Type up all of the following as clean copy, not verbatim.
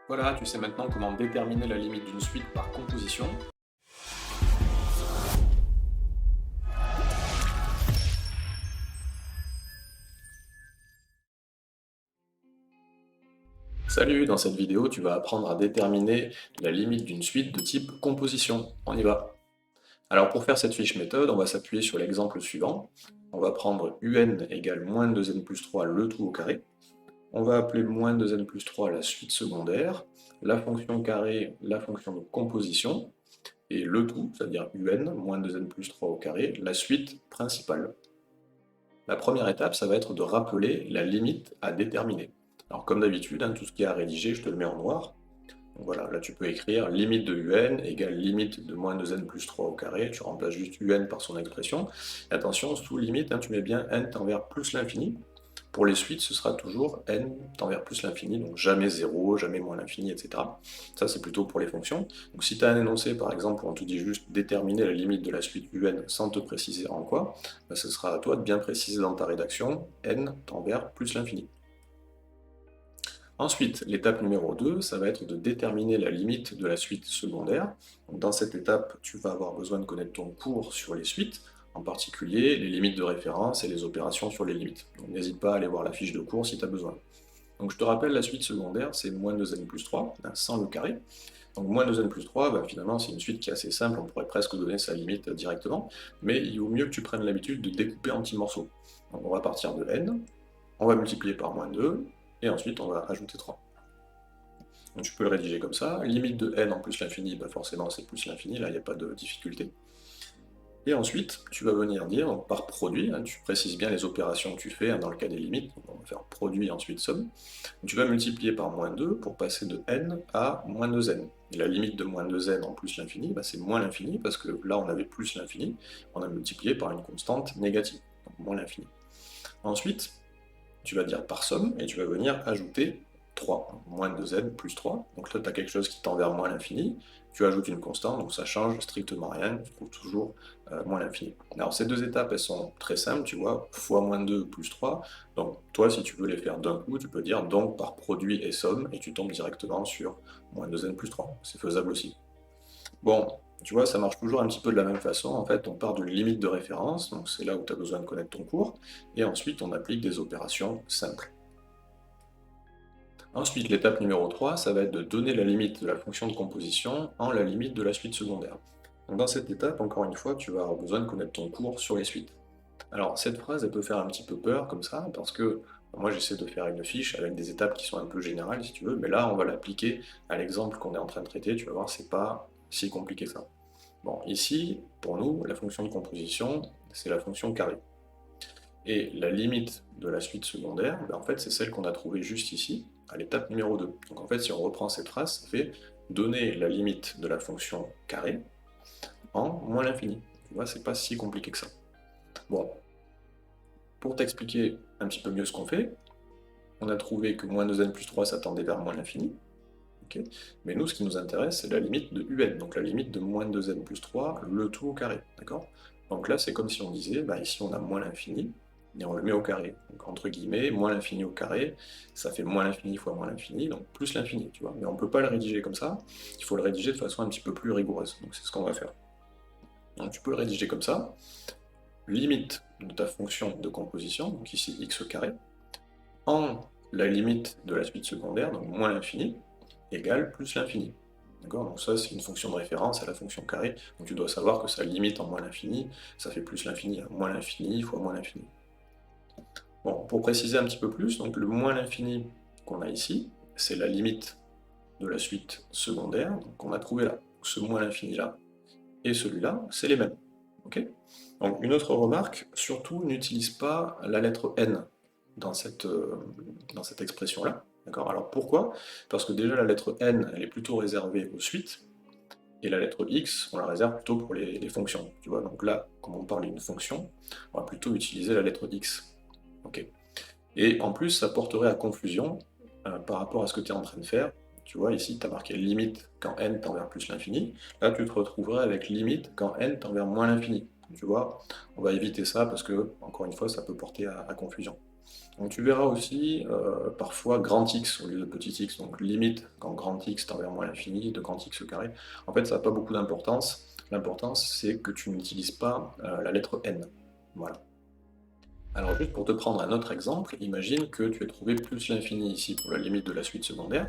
Voilà, tu sais maintenant comment déterminer la limite d'une suite par composition. Salut, dans cette vidéo, tu vas apprendre à déterminer la limite d'une suite de type composition. On y va. Alors pour faire cette fiche méthode, on va s'appuyer sur l'exemple suivant. On va prendre un égale moins 2n plus 3 le tout au carré. On va appeler moins 2n plus 3 la suite secondaire, la fonction carré, la fonction de composition, et le tout, c'est-à-dire moins 2n plus 3 au carré, la suite principale. La première étape, ça va être de rappeler la limite à déterminer. Alors comme d'habitude, tout ce qui est à rédiger, je te le mets en noir. Donc voilà, là tu peux écrire limite de un égale limite de moins 2n plus 3 au carré, tu remplaces juste un par son expression. Et attention, sous limite, tu mets bien n tend vers plus l'infini. Pour les suites, ce sera toujours n tend vers plus l'infini, donc jamais 0, jamais moins l'infini, etc. Ça, c'est plutôt pour les fonctions. Donc si tu as un énoncé, par exemple, où on te dit juste déterminer la limite de la suite un sans te préciser en quoi, bah, ce sera à toi de bien préciser dans ta rédaction, n tend vers plus l'infini. Ensuite, l'étape numéro 2, ça va être de déterminer la limite de la suite secondaire. Donc, dans cette étape, tu vas avoir besoin de connaître ton cours sur les suites, en particulier les limites de référence et les opérations sur les limites. Donc n'hésite pas à aller voir la fiche de cours si tu as besoin. Donc je te rappelle, la suite secondaire, c'est moins 2n plus 3, sans le carré. Donc moins 2n plus 3, bah, finalement c'est une suite qui est assez simple, on pourrait presque donner sa limite directement, mais il vaut mieux que tu prennes l'habitude de découper en petits morceaux. Donc on va partir de n, on va multiplier par moins 2, et ensuite on va ajouter 3. Donc tu peux le rédiger comme ça. Limite de n en plus l'infini, bah forcément c'est plus l'infini, là il n'y a pas de difficulté. Et ensuite, tu vas venir dire, donc, par produit, tu précises bien les opérations que tu fais dans le cas des limites, donc on va faire produit ensuite somme. Donc, tu vas multiplier par moins 2 pour passer de n à moins 2n. Et la limite de moins 2n en plus l'infini, bah, c'est moins l'infini, parce que là on avait plus l'infini, on a multiplié par une constante négative, donc moins l'infini. Ensuite, tu vas dire par somme, et tu vas venir ajouter 3, donc moins 2n plus 3. Donc là, tu as quelque chose qui tend vers moins l'infini, tu ajoutes une constante, donc ça change strictement rien, tu trouves toujours moins l'infini. Alors ces deux étapes, elles sont très simples, tu vois, fois moins 2 plus 3, donc toi, si tu veux les faire d'un coup, tu peux dire donc par produit et somme, et tu tombes directement sur moins 2n plus 3, c'est faisable aussi. Bon, tu vois, ça marche toujours un petit peu de la même façon. En fait, on part d'une limite de référence, donc c'est là où tu as besoin de connaître ton cours, et ensuite on applique des opérations simples. Ensuite, l'étape numéro 3, ça va être de donner la limite de la fonction de composition en la limite de la suite secondaire. Donc dans cette étape, encore une fois, tu vas avoir besoin de connaître ton cours sur les suites. Alors cette phrase, elle peut faire un petit peu peur comme ça, parce que moi j'essaie de faire une fiche avec des étapes qui sont un peu générales si tu veux, mais là on va l'appliquer à l'exemple qu'on est en train de traiter, tu vas voir, c'est pas si compliqué que ça. Bon, ici, pour nous, la fonction de composition, c'est la fonction carré. Et la limite de la suite secondaire, ben en fait, c'est celle qu'on a trouvée juste ici, à l'étape numéro 2. Donc en fait, si on reprend cette phrase, ça fait donner la limite de la fonction carré en moins l'infini. Tu vois, c'est pas si compliqué que ça. Bon, pour t'expliquer un petit peu mieux ce qu'on fait, on a trouvé que moins 2n plus 3, ça tendait vers moins l'infini. Okay. Mais nous, ce qui nous intéresse, c'est la limite de un, donc la limite de moins 2n plus 3, le tout au carré. D'accord. Donc là, c'est comme si on disait, bah, ici on a moins l'infini, et on le met au carré. Donc entre guillemets, moins l'infini au carré, ça fait moins l'infini fois moins l'infini, donc plus l'infini, tu vois. Mais on ne peut pas le rédiger comme ça, il faut le rédiger de façon un petit peu plus rigoureuse. Donc c'est ce qu'on va faire. Donc tu peux le rédiger comme ça, limite de ta fonction de composition, donc ici x au carré, en la limite de la suite secondaire, donc moins l'infini, égale plus l'infini. D'accord. Donc ça, c'est une fonction de référence à la fonction carré, donc tu dois savoir que ça limite en moins l'infini, ça fait plus l'infini, moins l'infini fois moins l'infini. Bon, pour préciser un petit peu plus, donc le moins l'infini qu'on a ici, c'est la limite de la suite secondaire qu'on a trouvé là. Ce moins l'infini là et celui-là, c'est les mêmes. Okay. Donc une autre remarque, surtout n'utilise pas la lettre n dans cette expression-là. D'accord. Alors pourquoi? Parce que déjà la lettre n, elle est plutôt réservée aux suites, et la lettre x, on la réserve plutôt pour les fonctions. Tu vois, donc là, comme on parle d'une fonction, on va plutôt utiliser la lettre x. Okay. Et en plus, ça porterait à confusion par rapport à ce que tu es en train de faire. Tu vois, ici, tu as marqué limite quand n tend vers plus l'infini. Là, tu te retrouverais avec limite quand n tend vers moins l'infini. Tu vois, on va éviter ça parce que, encore une fois, ça peut porter à confusion. Donc tu verras aussi parfois grand X au lieu de petit x, donc limite quand grand X tend vers moins l'infini de grand X au carré. En fait, ça n'a pas beaucoup d'importance. L'importance, c'est que tu n'utilises pas la lettre n. Voilà. Alors juste pour te prendre un autre exemple, imagine que tu aies trouvé plus l'infini ici pour la limite de la suite secondaire,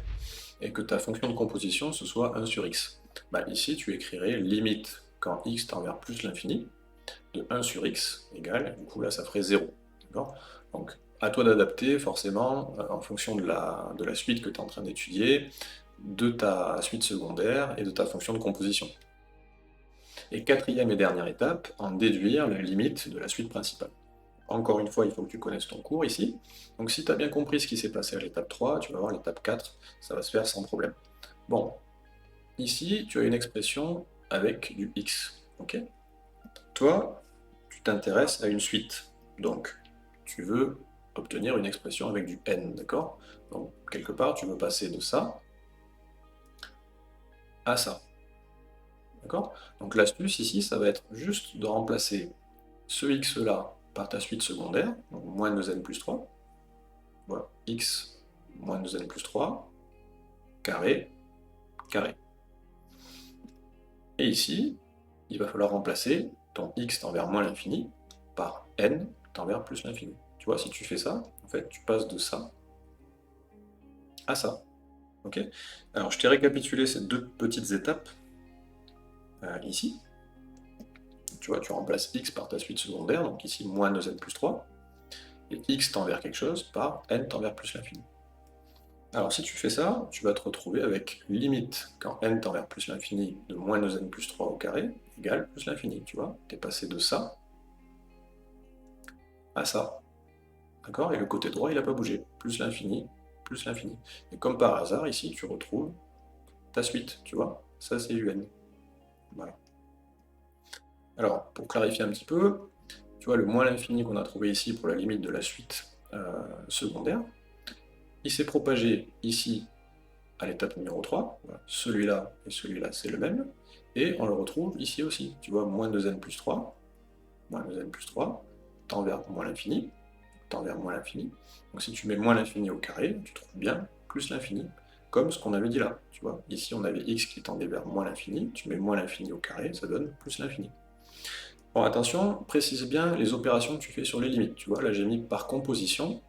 et que ta fonction de composition ce soit 1 sur x. Bah, ici tu écrirais limite quand x tend vers plus l'infini, de 1 sur x égale, du coup là ça ferait 0. Donc à toi d'adapter forcément en fonction de la suite que tu es en train d'étudier, de ta suite secondaire et de ta fonction de composition. Et quatrième et dernière étape, en déduire la limite de la suite principale. Encore une fois, il faut que tu connaisses ton cours ici. Donc si tu as bien compris ce qui s'est passé à l'étape 3, tu vas voir l'étape 4, ça va se faire sans problème. Bon, ici, tu as une expression avec du x, ok? Toi, tu t'intéresses à une suite, donc tu veux obtenir une expression avec du n, d'accord? Donc, quelque part, tu veux passer de ça à ça, d'accord? Donc l'astuce ici, ça va être juste de remplacer ce x-là par ta suite secondaire, donc moins 2n plus 3, voilà, x moins 2n plus 3, carré, carré. Et ici, il va falloir remplacer ton x tend vers moins l'infini par n tend vers plus l'infini. Tu vois, si tu fais ça, en fait, tu passes de ça à ça. Ok? Alors, je t'ai récapitulé ces deux petites étapes ici. Tu vois, tu remplaces x par ta suite secondaire, donc ici, moins 2n plus 3, et x tend vers quelque chose par n tend vers plus l'infini. Alors, si tu fais ça, tu vas te retrouver avec limite, quand n tend vers plus l'infini, de moins 2n plus 3 au carré, égale plus l'infini, tu vois? Tu es passé de ça à ça. D'accord? Et le côté droit, il n'a pas bougé. Plus l'infini, plus l'infini. Et comme par hasard, ici, tu retrouves ta suite, tu vois? Ça, c'est un. Voilà. Alors, pour clarifier un petit peu, tu vois, le moins l'infini qu'on a trouvé ici pour la limite de la suite secondaire, il s'est propagé ici à l'étape numéro 3. Voilà. Celui-là et celui-là, c'est le même. Et on le retrouve ici aussi. Tu vois, moins 2n plus 3, moins 2n plus 3, tend vers moins l'infini, tend vers moins l'infini. Donc si tu mets moins l'infini au carré, tu trouves bien plus l'infini, comme ce qu'on avait dit là. Tu vois, ici on avait x qui tendait vers moins l'infini, tu mets moins l'infini au carré, ça donne plus l'infini. Bon, attention, précise bien les opérations que tu fais sur les limites. Tu vois, là j'ai mis par composition,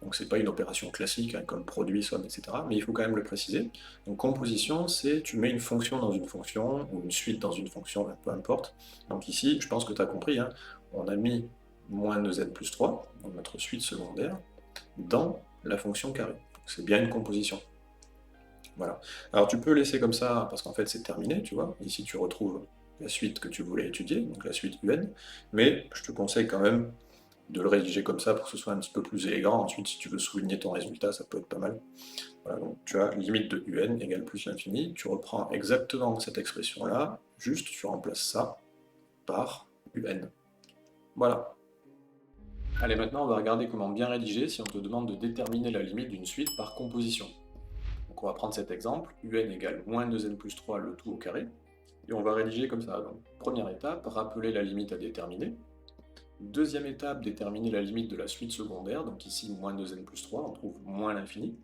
donc c'est pas une opération classique hein, comme produit, somme, etc. Mais il faut quand même le préciser. Donc composition, c'est tu mets une fonction dans une fonction, ou une suite dans une fonction, peu importe. Donc ici, je pense que tu as compris, hein, on a mis moins 2n plus 3, donc notre suite secondaire, dans la fonction carré. C'est bien une composition. Voilà. Alors tu peux laisser comme ça, parce qu'en fait c'est terminé, tu vois. Ici tu retrouves la suite que tu voulais étudier, donc la suite UN, mais je te conseille quand même de le rédiger comme ça pour que ce soit un petit peu plus élégant. Ensuite, si tu veux souligner ton résultat, ça peut être pas mal. Voilà, donc tu as limite de UN égale plus l'infini, tu reprends exactement cette expression-là, juste tu remplaces ça par UN. Voilà. Allez, maintenant on va regarder comment bien rédiger si on te demande de déterminer la limite d'une suite par composition. Donc on va prendre cet exemple, UN égale moins 2n plus 3 le tout au carré, et on va rédiger comme ça. Donc, première étape, rappeler la limite à déterminer. Deuxième étape, déterminer la limite de la suite secondaire, donc ici moins 2n plus 3, on trouve moins l'infini.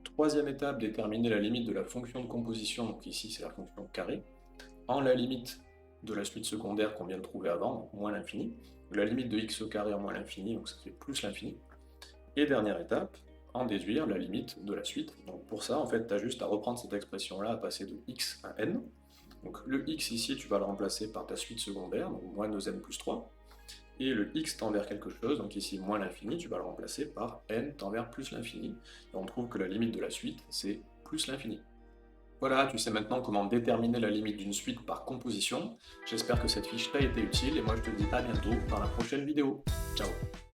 Troisième étape, déterminer la limite de la fonction de composition, donc ici c'est la fonction carré, en la limite de la suite secondaire qu'on vient de trouver avant, donc moins l'infini. La limite de x au carré en moins l'infini, donc ça fait plus l'infini. Et dernière étape, en déduire la limite de la suite. Donc pour ça, en fait, tu as juste à reprendre cette expression-là, à passer de x à n. Donc le x ici, tu vas le remplacer par ta suite secondaire, donc moins 2n plus 3. Et le x tend vers quelque chose, donc ici moins l'infini, tu vas le remplacer par n tend vers plus l'infini. Et on trouve que la limite de la suite, c'est plus l'infini. Voilà, tu sais maintenant comment déterminer la limite d'une suite par composition. J'espère que cette fiche t'a été utile et moi je te dis à bientôt dans la prochaine vidéo. Ciao!